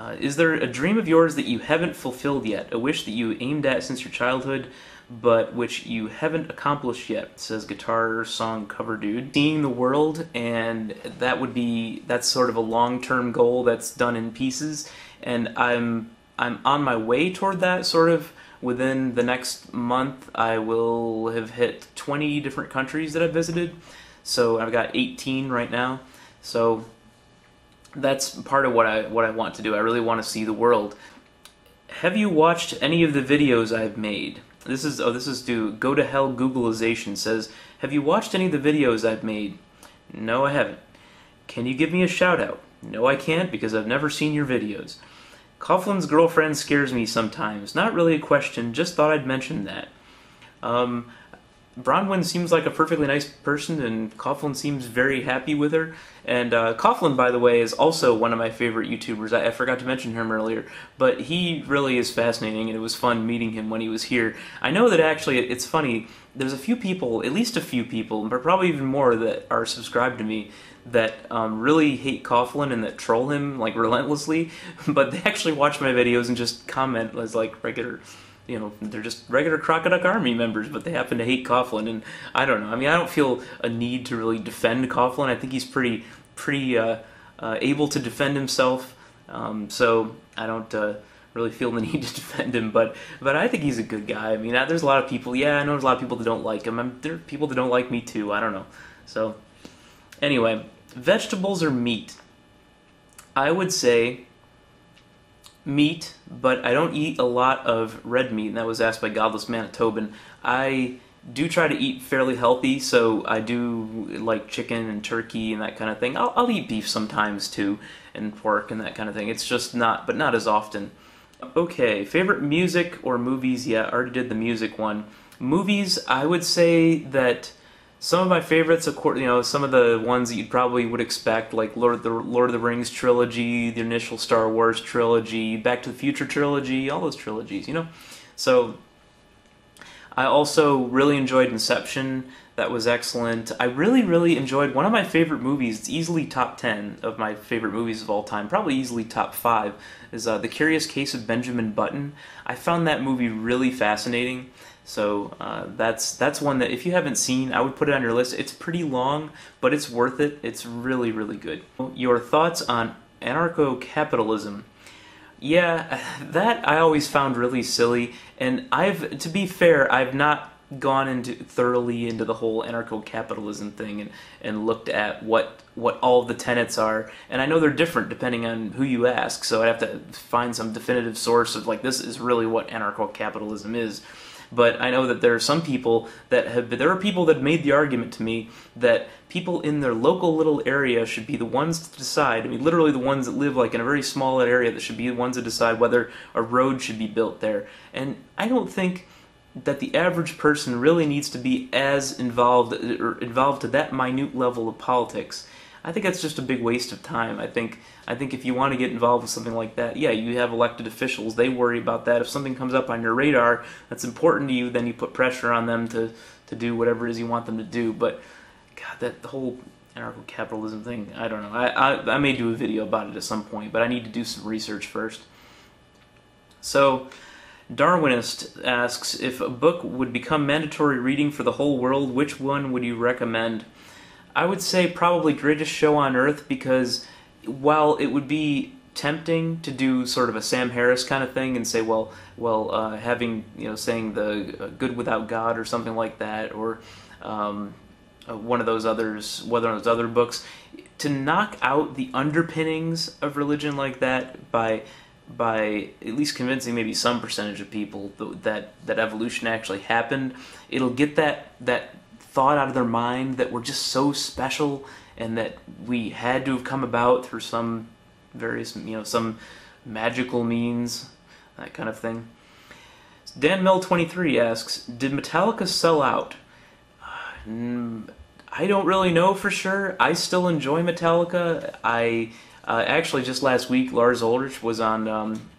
Is there a dream of yours that you haven't fulfilled yet? A wish that you aimed at since your childhood, but which you haven't accomplished yet? Says guitar song cover dude. Seeing the world, and that's sort of a long-term goal that's done in pieces, and I'm on my way toward that. Sort of within the next month, I will have hit 20 different countries that I've visited. So I've got 18 right now. So that's part of what I want to do. I really want to see the world. Have you watched any of the videos I've made? This is due. Go to Hell Googleization says, have you watched any of the videos I've made? No, I haven't. Can you give me a shout out? No, I can't, because I've never seen your videos. Coughlin's girlfriend scares me sometimes. Not really a question, just thought I'd mention that. Bronwyn seems like a perfectly nice person, and Coughlin seems very happy with her. And Coughlin, by the way, is also one of my favorite YouTubers. I forgot to mention him earlier, but he really is fascinating, and it was fun meeting him when he was here. I know that actually, it's funny, there's a few people, at least a few people, but probably even more, that are subscribed to me that really hate Coughlin and that troll him like relentlessly, but they actually watch my videos and just comment as like regular, you know, they're just regular Crodocuck Army members, but they happen to hate Coughlin, and I don't know. I mean, I don't feel a need to really defend Coughlin. I think he's pretty able to defend himself, so I don't really feel the need to defend him. But I think he's a good guy. I mean, there's a lot of people. Yeah, I know there's a lot of people that don't like him. There are people that don't like me too. I don't know. So anyway, vegetables or meat? I would say meat, but I don't eat a lot of red meat, and that was asked by Godless Manitoban. I do try to eat fairly healthy, so I do like chicken and turkey and that kind of thing. I'll eat beef sometimes too, and pork and that kind of thing. It's just not as often. Okay, favorite music or movies? Yeah, I already did the music one. Movies, I would say that some of my favorites, of course, you know, some of the ones that you probably would expect, like Lord of the Rings trilogy, the initial Star Wars trilogy, Back to the Future trilogy, all those trilogies, you know. So I also really enjoyed Inception. That was excellent. I really enjoyed one of my favorite movies. It's easily top 10 of my favorite movies of all time, probably easily top 5, is The Curious Case of Benjamin Button. I found that movie really fascinating. So that's one that if you haven't seen, I would put it on your list. It's pretty long, but it's worth it. It's really good. Your thoughts on anarcho-capitalism? Yeah, that I always found really silly, and to be fair, I've not gone thoroughly into the whole anarcho-capitalism thing and looked at what all the tenets are, and I know they're different depending on who you ask, so I'd have to find some definitive source of like, this is really what anarcho-capitalism is. But I know that there are some people there are people that made the argument to me that people in their local little area should be the ones to decide, I mean literally the ones that live like in a very small area, that should be the ones that decide whether a road should be built there. And I don't think that the average person really needs to be as involved to that minute level of politics. I think that's just a big waste of time. I think if you want to get involved with something like that, yeah, you have elected officials. They worry about that. If something comes up on your radar that's important to you, then you put pressure on them to do whatever it is you want them to do. But God, the whole anarcho-capitalism thing, I don't know. I may do a video about it at some point, but I need to do some research first. So Darwinist asks, if a book would become mandatory reading for the whole world, which one would you recommend? I would say probably Greatest Show on Earth, because while it would be tempting to do sort of a Sam Harris kind of thing and say, having, you know, saying the Good Without God or something like that, or one of those other books, to knock out the underpinnings of religion like that by at least convincing maybe some percentage of people that evolution actually happened, it'll get that thought out of their mind that we're just so special and that we had to have come about through some various, you know, some magical means, that kind of thing. Dan Mel 23 asks, did Metallica sell out? I don't really know for sure. I still enjoy Metallica. Actually, just last week, Lars Ulrich was on,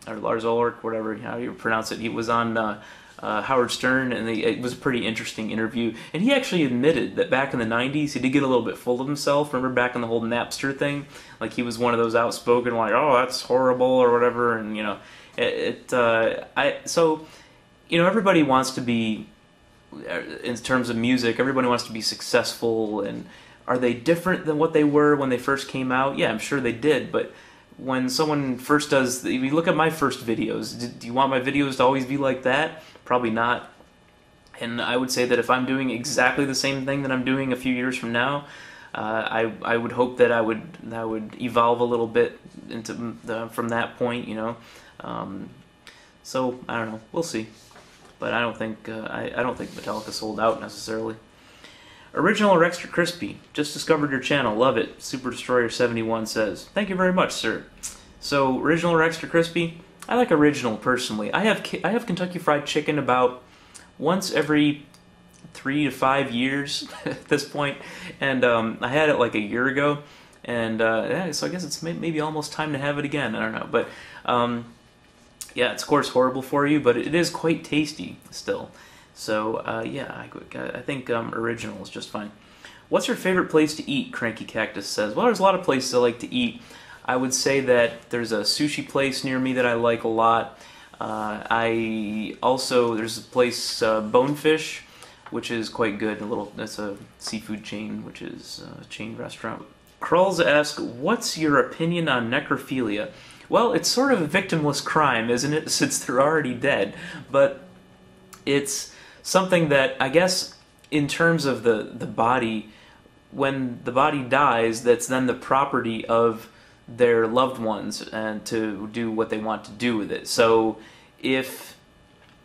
or Lars Ulrich, whatever how you pronounce it, he was on Howard Stern, and it was a pretty interesting interview. And he actually admitted that back in the 90s, he did get a little bit full of himself. Remember back in the whole Napster thing? Like, he was one of those outspoken, like, oh, that's horrible, or whatever, and, you know, so, you know, everybody wants to be, in terms of music, everybody wants to be successful, and are they different than what they were when they first came out? Yeah, I'm sure they did, but when someone first does, if you look at my first videos, do you want my videos to always be like that? Probably not. And I would say that if I'm doing exactly the same thing that I'm doing a few years from now, I would hope that I would evolve a little bit from that point, you know. So I don't know. We'll see. But I don't think Metallica sold out necessarily. Original or extra crispy? Just discovered your channel. Love it. Super Destroyer 71 says, thank you very much, sir. So original or extra crispy? I like original personally. I have Kentucky Fried Chicken about once every 3 to 5 years at this point, and I had it like a year ago, and yeah, so I guess it's maybe almost time to have it again. I don't know, but yeah, it's of course horrible for you, but it is quite tasty still. So yeah, I think original is just fine. What's your favorite place to eat? Cranky Cactus says. Well, there's a lot of places I like to eat. I would say that there's a sushi place near me that I like a lot. There's a place, Bonefish, which is quite good. That's a seafood chain, which is a chain restaurant. Krulls asks, what's your opinion on necrophilia? Well, it's sort of a victimless crime, isn't it, since they're already dead. But it's something that, I guess, in terms of the body, when the body dies, that's then the property of their loved ones and to do what they want to do with it. So if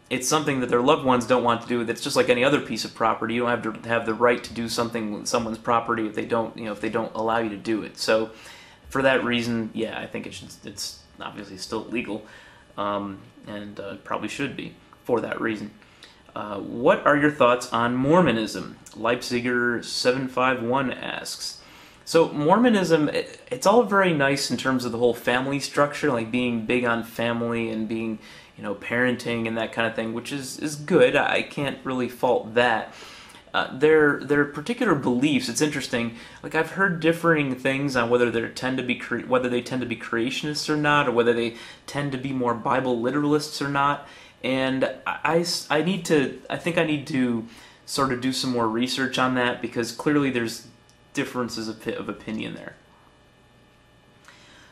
it's something that their loved ones don't want to do with it, it's just like any other piece of property. You don't have to have the right to do something with someone's property if they don't, you know, if they don't allow you to do it. So for that reason, yeah, I think it's obviously still illegal, and probably should be for that reason. What are your thoughts on Mormonism? Leipziger751 asks. So Mormonism, it's all very nice in terms of the whole family structure, like being big on family and being, you know, parenting and that kind of thing, which is good. I can't really fault that. Their particular beliefs, it's interesting. Like, I've heard differing things on whether they tend to be creationists or not, or whether they tend to be more Bible literalists or not. And I think I need to sort of do some more research on that, because clearly there's differences of opinion there.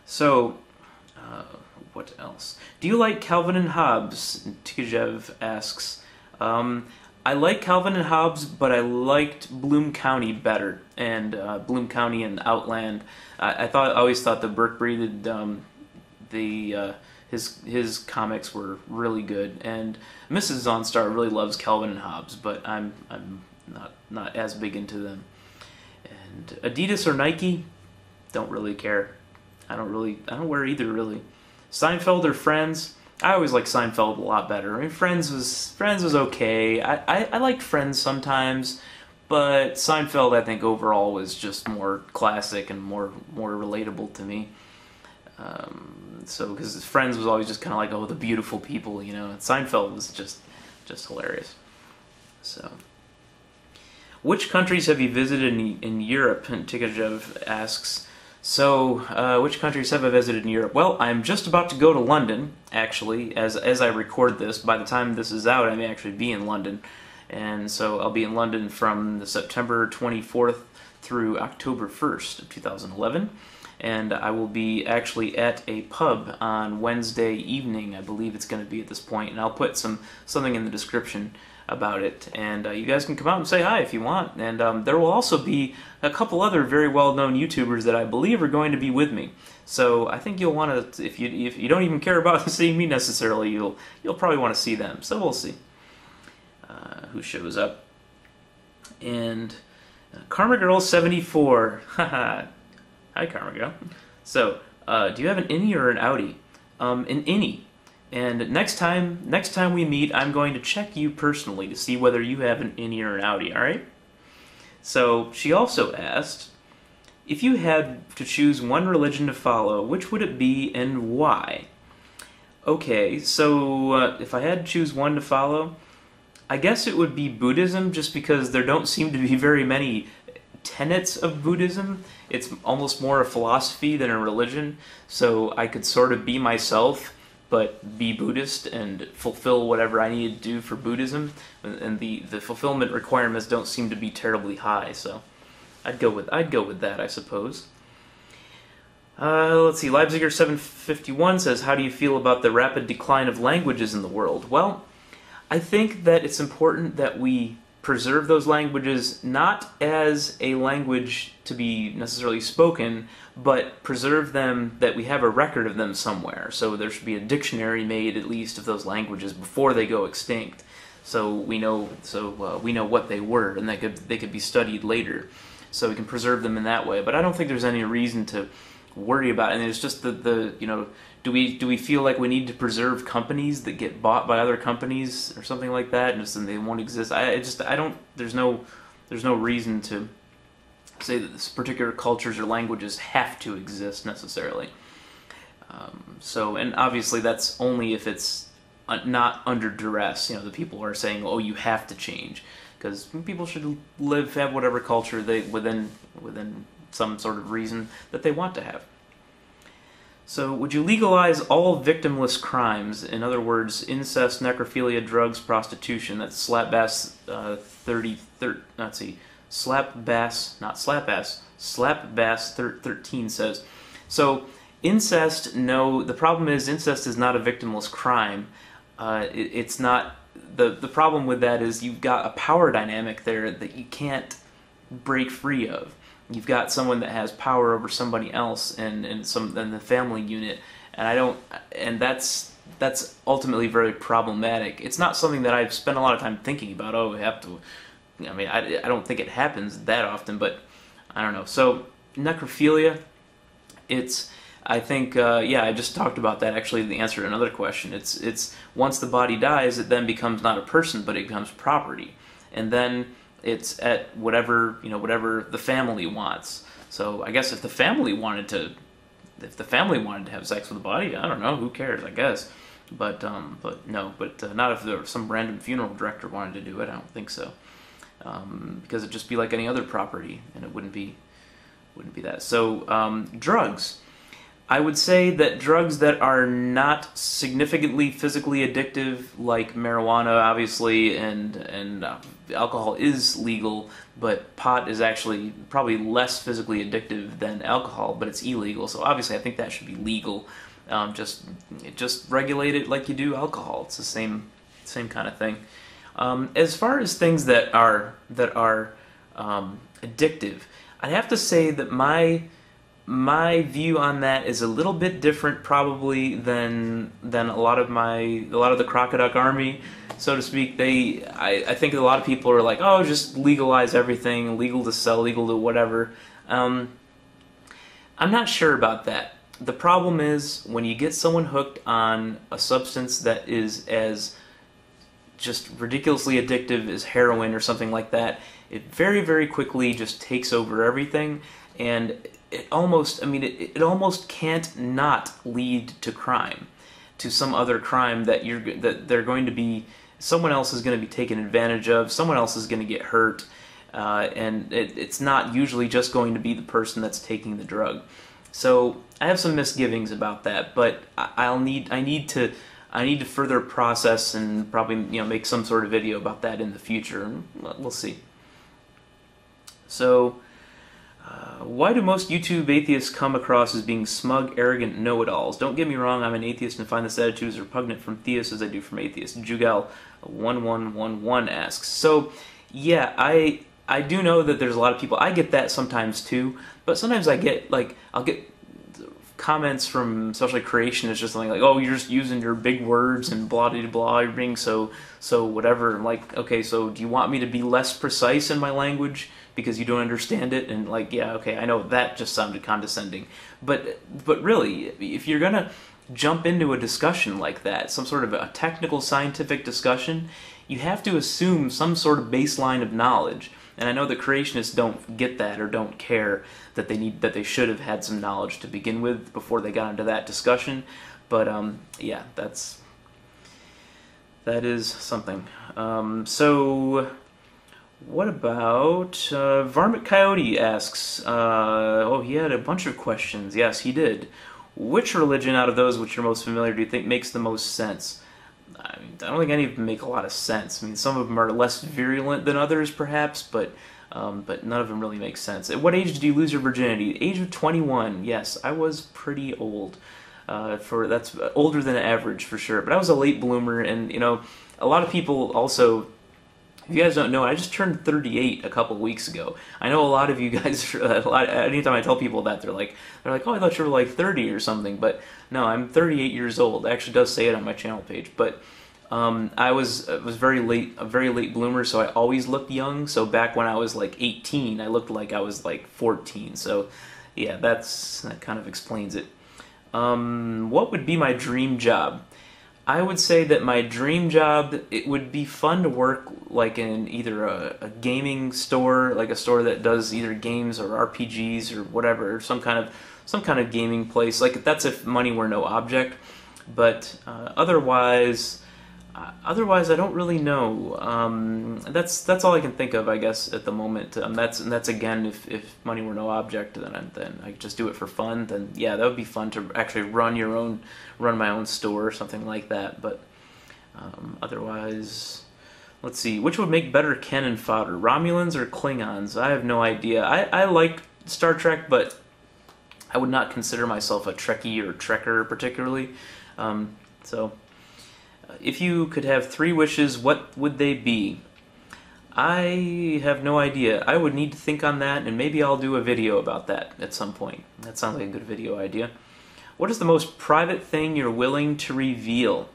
So, what else? Do you like Calvin and Hobbes? Tikajev asks. I like Calvin and Hobbes, but I liked Bloom County better, and Bloom County and Outland. I always thought the Burke Breathed, his comics were really good, and Mrs. Zaunstar really loves Calvin and Hobbes, but I'm not as big into them. And Adidas or Nike, don't really care. I don't wear either, really. Seinfeld or Friends? I always liked Seinfeld a lot better. I mean, Friends was okay. I liked Friends sometimes, but Seinfeld, I think, overall was just more classic and more relatable to me. So, because Friends was always just kind of like, oh, the beautiful people, you know. And Seinfeld was just hilarious. So, which countries have you visited in Europe? And Tikajev asks. So, which countries have I visited in Europe? Well, I'm just about to go to London, actually, as I record this. By the time this is out, I may actually be in London. And so I'll be in London from the September 24th through October 1st of 2011. And I will be actually at a pub on Wednesday evening, I believe it's going to be at this point. And I'll put something in the description about it, and you guys can come out and say hi if you want. And there will also be a couple other very well-known YouTubers that I believe are going to be with me. So I think you'll want to, if you don't even care about seeing me necessarily, you'll probably want to see them. So we'll see who shows up. And Karma Girl 74, haha, hi Karma Girl. So do you have an innie or an outie? An innie. And next time we meet, I'm going to check you personally to see whether you have an innie or an outie, alright? So, she also asked, if you had to choose one religion to follow, which would it be and why? Okay, so if I had to choose one to follow, I guess it would be Buddhism, just because there don't seem to be very many tenets of Buddhism. It's almost more a philosophy than a religion, so I could sort of be myself, but be Buddhist and fulfill whatever I need to do for Buddhism, and the fulfillment requirements don't seem to be terribly high, so I'd go with that, I suppose. Let's see, Leipziger 751 says, how do you feel about the rapid decline of languages in the world? Well, I think that it's important that we preserve those languages not as a language to be necessarily spoken, but preserve them, that we have a record of them somewhere. So there should be a dictionary made, at least, of those languages before they go extinct. So we know what they were, and they could be studied later. So we can preserve them in that way. But I don't think there's any reason to worry about it. And it's just do we feel like we need to preserve companies that get bought by other companies or something like that, and then they won't exist? There's no reason to say that this particular cultures or languages have to exist necessarily. And obviously that's only if it's not under duress. The people are saying, oh, you have to change, because people should have whatever culture they within some sort of reason that they want to have. So, would you legalize all victimless crimes? In other words, incest, necrophilia, drugs, prostitution. That's Slapbass 13 says. So, incest, no. The problem is incest is not a victimless crime. It's not. The problem with that is you've got a power dynamic there that you can't break free of. You've got someone that has power over somebody else in the family unit, and that's ultimately very problematic. It's not something that I've spent a lot of time thinking about. Oh, we have to. I mean, I don't think it happens that often, but I don't know. So necrophilia, I think I just talked about that, actually, the answer to another question. It's once the body dies, it then becomes not a person, but it becomes property, and then it's at whatever the family wants. So I guess if the family wanted to have sex with the body, I don't know, who cares, I guess. But not if some random funeral director wanted to do it. I don't think so, because it'd just be like any other property, and it wouldn't be that. So drugs. I would say that drugs that are not significantly physically addictive, like marijuana, obviously, and alcohol is legal, but pot is actually probably less physically addictive than alcohol, but it's illegal. So obviously, I think that should be legal. Just regulate it like you do alcohol. It's the same kind of thing. As far as things that are addictive, I'd have to say that my view on that is a little bit different, probably, than a lot of the Crodocuck Army, so to speak. I think a lot of people are like, oh, just legalize everything, legal to sell, legal to whatever. I'm not sure about that. The problem is when you get someone hooked on a substance that is as just ridiculously addictive as heroin or something like that, it very, very quickly just takes over everything, and it almost can't not lead to crime, to some other crime that they're going to be, someone else is going to be taken advantage of, someone else is going to get hurt, and it's not usually just going to be the person that's taking the drug. So I have some misgivings about that, but I need to further process and probably make some sort of video about that in the future, and we'll see. So. Why do most YouTube atheists come across as being smug, arrogant know-it-alls? Don't get me wrong, I'm an atheist and find this attitude as repugnant from theists as I do from atheists. Jugal1111 asks. So, yeah, I do know that there's a lot of people, I get that sometimes too, but sometimes I'll get comments from, especially creationists, just something like, oh, you're just using your big words and blah-de-blah, you're being so whatever. I'm like, okay, so do you want me to be less precise in my language because you don't understand it? And like, yeah, okay, I know that just sounded condescending. But really, if you're going to jump into a discussion like that, some sort of a technical scientific discussion, you have to assume some sort of baseline of knowledge. And I know that creationists don't get that or don't care that they should have had some knowledge to begin with before they got into that discussion. But yeah, that's That is something. So, what about Varma Coyote asks? Oh, he had a bunch of questions. Yes, he did. Which religion out of those which you're most familiar do you think makes the most sense? I mean, I don't think any of them make a lot of sense. I mean, some of them are less virulent than others, perhaps, but none of them really make sense. At what age did you lose your virginity? Age of 21. Yes, I was pretty old. That's older than average for sure. But I was a late bloomer, and you know, a lot of people also. If you guys don't know, I just turned 38 a couple weeks ago. I know a lot of you guys. Anytime I tell people that, they're like, "Oh, I thought you were like 30 or something." But no, I'm 38 years old. It actually does say it on my channel page. But I was very late, a very late bloomer, so I always looked young. So back when I was like 18, I looked like I was like 14. So yeah, that kind of explains it. What would be my dream job? I would say that my dream job, it would be fun to work like in either a gaming store, like a store that does either games or RPGs or whatever, or some kind of gaming place. Like that's if money were no object. But otherwise, I don't really know. That's all I can think of, I guess, at the moment. That's again, if money were no object, then I could just do it for fun. Then yeah, that would be fun to actually run my own store or something like that. But otherwise, let's see, which would make better cannon fodder, Romulans or Klingons? I have no idea. I like Star Trek, but I would not consider myself a Trekkie or Trekker particularly. If you could have 3 wishes, what would they be? I have no idea. I would need to think on that, and maybe I'll do a video about that at some point. That sounds like a good video idea. What is the most private thing you're willing to reveal?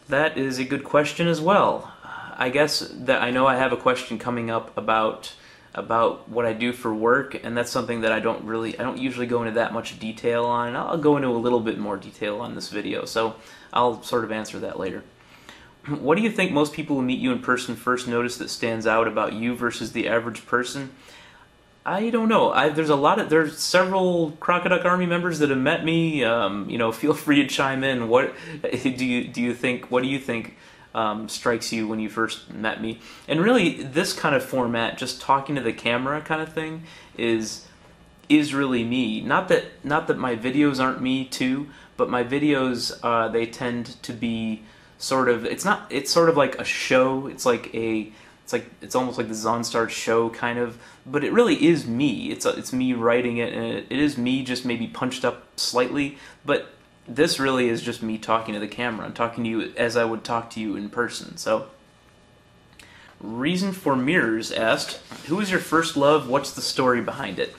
That is a good question as well. I guess that I know I have a question coming up about what I do for work, and that's something that I don't usually go into that much detail on. I'll go into a little bit more detail on this video, so I'll sort of answer that later. What do you think most people who meet you in person first notice that stands out about you versus the average person? I don't know. There's several Crodocuck Army members that have met me. You know, feel free to chime in. What do you think? What do you think strikes you when you first met me? And really, this kind of format, just talking to the camera kind of thing, is really me. Not that my videos aren't me too, but my videos they tend to be sort of. It's sort of like a show. It's almost like the Zaunstar show kind of, but it really is me. It's me writing it, and it is me just maybe punched up slightly, but this really is just me talking to the camera and talking to you as I would talk to you in person. So, Reason for Mirrors asked, who was your first love? What's the story behind it?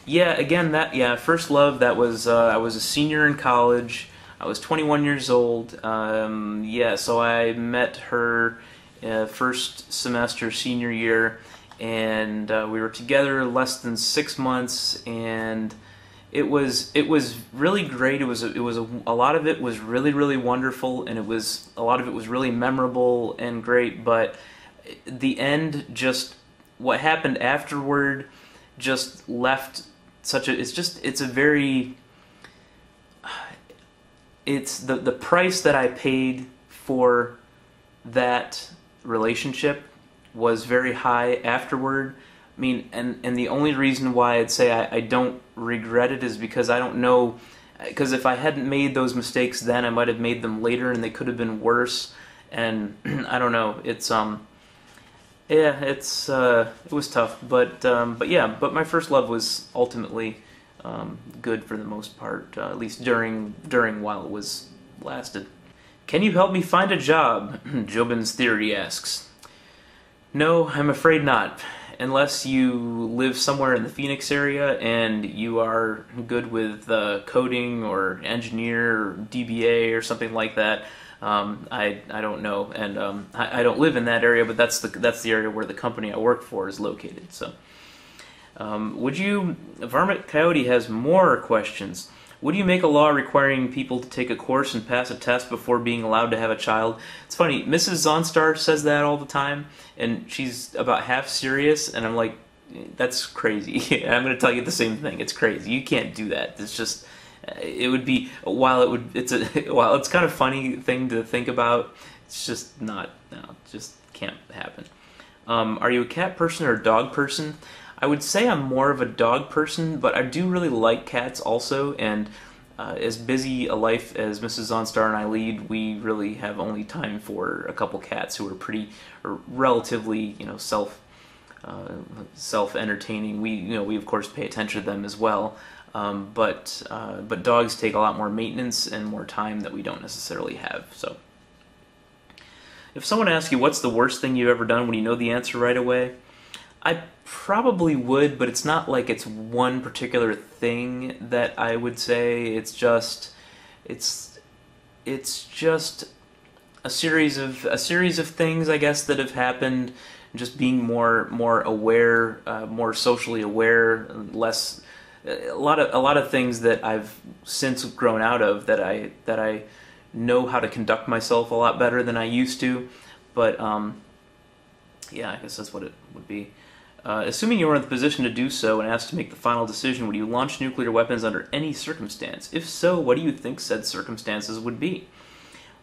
Yeah, again, first love, that was, I was a senior in college. I was 21 years old. So I met her first semester, senior year, and we were together less than 6 months, and it was really great. A lot of it was really, really wonderful, and a lot of it was really memorable and great, but the end, just what happened afterward just left it's the price that I paid for that relationship was very high afterward. I mean, and the only reason why I'd say I don't regret it is because I don't know, because if I hadn't made those mistakes then, I might have made them later and they could have been worse, and I don't know, it was tough, but my first love was ultimately good for the most part, at least during while it was lasted. Can you help me find a job? Jobin's Theory asks. No, I'm afraid not. Unless you live somewhere in the Phoenix area and you are good with coding or engineer or DBA or something like that. I don't know, and I don't live in that area, but that's the area where the company I work for is located. So, Varma Coyote has more questions. Would you make a law requiring people to take a course and pass a test before being allowed to have a child? It's funny, Mrs. Zaunstar says that all the time, and she's about half serious, and I'm like, that's crazy. I'm going to tell you the same thing. It's crazy. You can't do that. It's just, it would be, while it's kind of funny thing to think about, it's just not, no, it just can't happen. Are you a cat person or a dog person? I would say I'm more of a dog person, but I do really like cats also, and as busy a life as Mrs. Zaunstar and I lead, we really have only time for a couple cats who are relatively, self-entertaining. We of course pay attention to them as well, but dogs take a lot more maintenance and more time that we don't necessarily have. So, if someone asks you what's the worst thing you've ever done when you know the answer right away, I probably would, but it's not like it's one particular thing that I would say. It's just a series of things, I guess, that have happened. Just being more aware, more socially aware, less a lot of things that I've since grown out of, that I know how to conduct myself a lot better than I used to. But yeah, I guess that's what it would be. Assuming you were in the position to do so and asked to make the final decision, would you launch nuclear weapons under any circumstance? If so, what do you think said circumstances would be?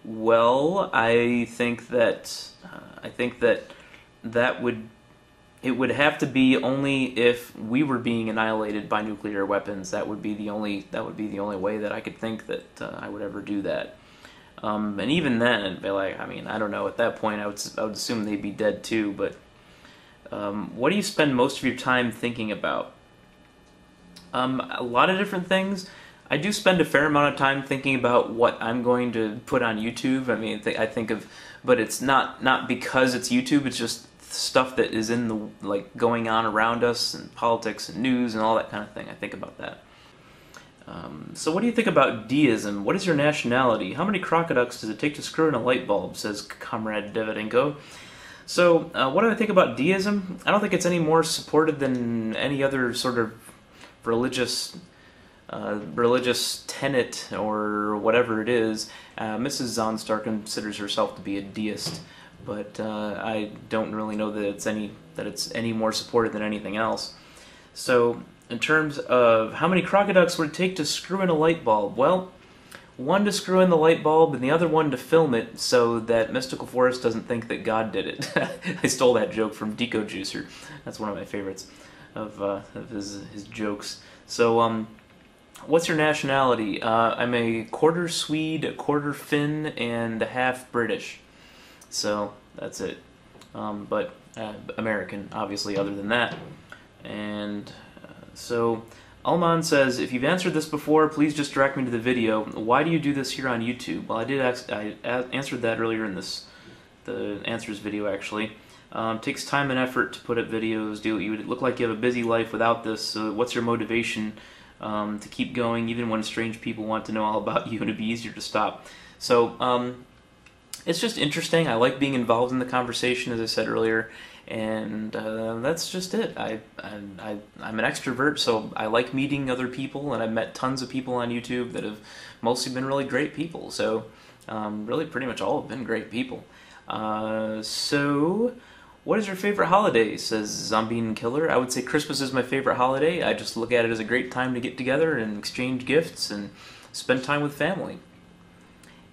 Well, I think that it would have to be only if we were being annihilated by nuclear weapons. That would be the only way that I could think that I would ever do that. And even then, it'd be like, I mean, I don't know. At that point, I would assume they'd be dead too. But what do you spend most of your time thinking about? A lot of different things. I do spend a fair amount of time thinking about what I'm going to put on YouTube. I mean, I think of, but it's not because it's YouTube. It's just stuff that is in the going on around us, and politics and news and all that kind of thing. I think about that. So what do you think about Deism? What is your nationality? How many crocoducks does it take to screw in a light bulb? Says Comrade Davidenko. So what do I think about Deism? I don't think it's any more supported than any other sort of religious tenet or whatever it is. Mrs. Zaunstar considers herself to be a deist, but I don't really know that it's any more supported than anything else. So, in terms of how many crocoducks would it take to screw in a light bulb? Well, one to screw in the light bulb and the other one to film it so that Mystical Forest doesn't think that God did it. I stole that joke from Deco Juicer. That's one of my favorites of his jokes. So, what's your nationality? I'm a quarter Swede, a quarter Finn, and a half British. So, that's it. But American, obviously, other than that. And so, Alman says, if you've answered this before, please just direct me to the video. Why do you do this here on YouTube? Well, I answered that earlier in the answers video, actually. Takes time and effort to put up videos. You look like you have a busy life without this, so what's your motivation to keep going, even when strange people want to know all about you, and it'd be easier to stop? So, it's just interesting. I like being involved in the conversation, as I said earlier, and that's just it. I'm an extrovert, so I like meeting other people, and I've met tons of people on YouTube that have mostly been really great people. So, really, pretty much all have been great people. So, what is your favorite holiday? Says Zombie Killer. I would say Christmas is my favorite holiday. I just look at it as a great time to get together and exchange gifts and spend time with family.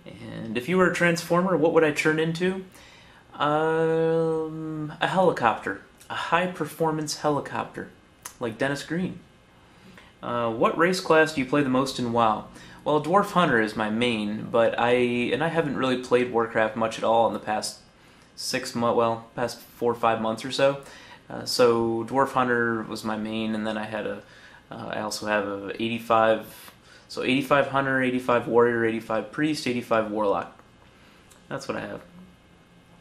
And if you were a Transformer, what would I turn into? A helicopter. A high-performance helicopter. Like Dennis Green. What race class do you play the most in WoW? Well, Dwarf Hunter is my main, but I haven't really played Warcraft much at all in the past 6 months, well, past 4 or 5 months or so. So Dwarf Hunter was my main, and then I also have a 85... So 85 Hunter, 85 Warrior, 85 Priest, 85 Warlock. That's what I have.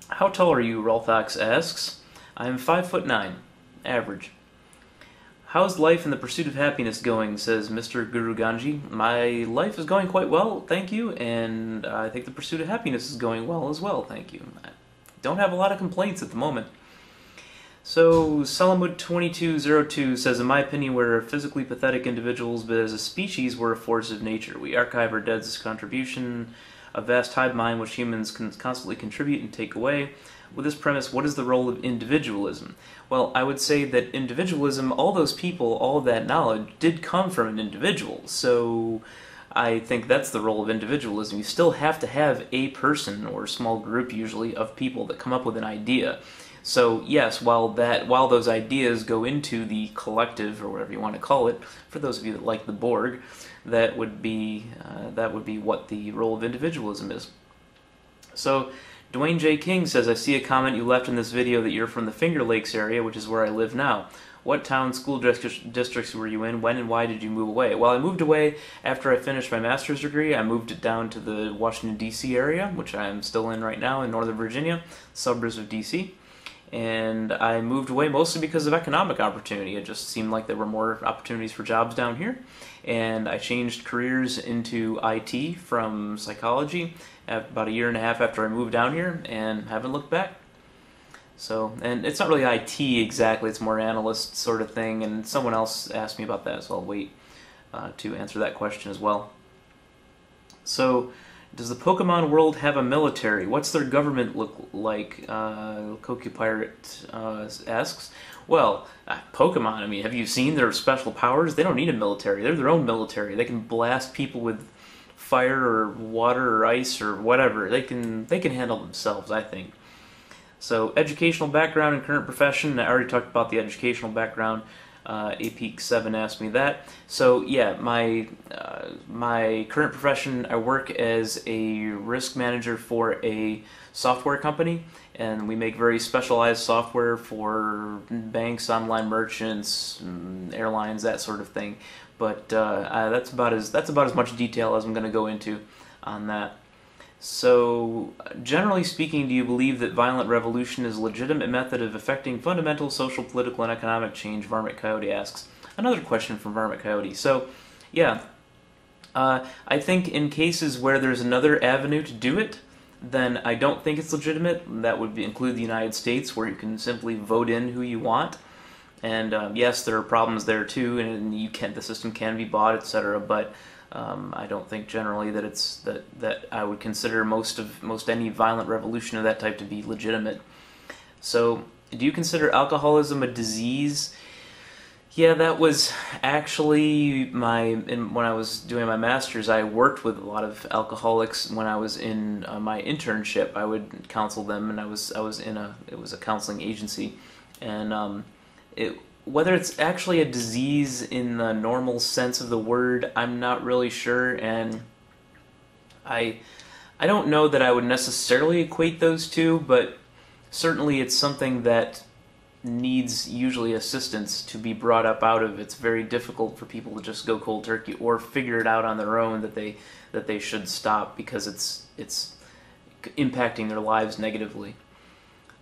How tall are you, Rolthax asks. I am 5'9", average. How's life in the pursuit of happiness going, says Mr. Guru Ganji. My life is going quite well, thank you, and I think the pursuit of happiness is going well as well, thank you. I don't have a lot of complaints at the moment. So, Salamud2202 says, in my opinion, we're physically pathetic individuals, but as a species, we're a force of nature. We archive our dead's contribution, a vast hive mind which humans can constantly contribute and take away. With this premise, what is the role of individualism? Well, I would say that individualism, all those people, all of that knowledge, did come from an individual. So, I think that's the role of individualism. You still have to have a person, or a small group usually, of people that come up with an idea. So yes, while those ideas go into the collective, or whatever you want to call it, for those of you that like the Borg, that would be what the role of individualism is. So Dwayne J. King says, I see a comment you left in this video that you're from the Finger Lakes area, which is where I live now. What town, school districts were you in? When and why did you move away? Well, I moved away after I finished my master's degree. I moved down to the Washington, D.C. area, which I'm still in right now, in Northern Virginia, suburbs of D.C. And I moved away mostly because of economic opportunity. It just seemed like there were more opportunities for jobs down here. And I changed careers into IT from psychology about a year and a half after I moved down here, and haven't looked back. So, and it's not really IT exactly, it's more analyst sort of thing, and someone else asked me about that, so I'll wait to answer that question as well. So, does the Pokemon world have a military? What's their government look like? Koku Pirate asks. Well, Pokemon, I mean, have you seen their special powers? They don't need a military. They're their own military. They can blast people with fire or water or ice or whatever. They can handle themselves, I think. So, educational background and current profession. I already talked about the educational background. APEAK7 asked me that. So yeah, my current profession, I work as a risk manager for a software company, and we make very specialized software for banks, online merchants, airlines, that sort of thing. But that's about as much detail as I'm going to go into on that. So, generally speaking, do you believe that violent revolution is a legitimate method of effecting fundamental social, political, and economic change? Varma Coyote asks. Another question from Varma Coyote. So, yeah, I think in cases where there's another avenue to do it, then I don't think it's legitimate. That would include the United States, where you can simply vote in who you want. And yes, there are problems there too, and the system can be bought, etc. But I don't think generally that that I would consider most any violent revolution of that type to be legitimate. So, do you consider alcoholism a disease? Yeah, that was actually when I was doing my master's. I worked with a lot of alcoholics when I was in my internship. I would counsel them, and it was a counseling agency, and whether it's actually a disease in the normal sense of the word, I'm not really sure, and I don't know that I would necessarily equate those two, but certainly it's something that needs usually assistance to be brought up out of. It's very difficult for people to just go cold turkey or figure it out on their own that they should stop because it's impacting their lives negatively.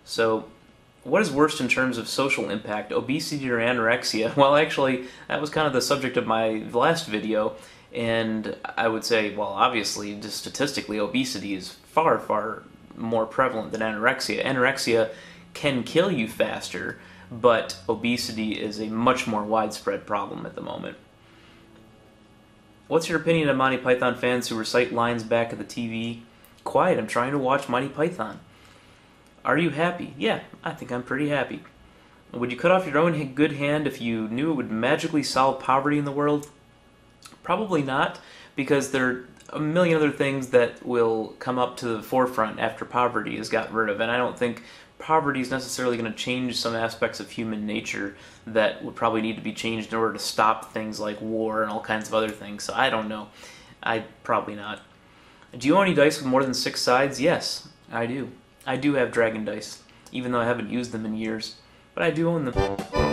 So, what is worst in terms of social impact, obesity or anorexia? Well, actually, that was kind of the subject of my last video, and I would say, well, obviously, just statistically, obesity is far, far more prevalent than anorexia. Anorexia can kill you faster, but obesity is a much more widespread problem at the moment. What's your opinion of Monty Python fans who recite lines back at the TV? Quiet, I'm trying to watch Monty Python. Are you happy? Yeah, I think I'm pretty happy. Would you cut off your own good hand if you knew it would magically solve poverty in the world? Probably not, because there are a million other things that will come up to the forefront after poverty is gotten rid of, and I don't think poverty is necessarily going to change some aspects of human nature that would probably need to be changed in order to stop things like war and all kinds of other things, so I don't know. Probably not. Do you own any dice with more than 6 sides? Yes, I do. I do have dragon dice, even though I haven't used them in years, but I do own them.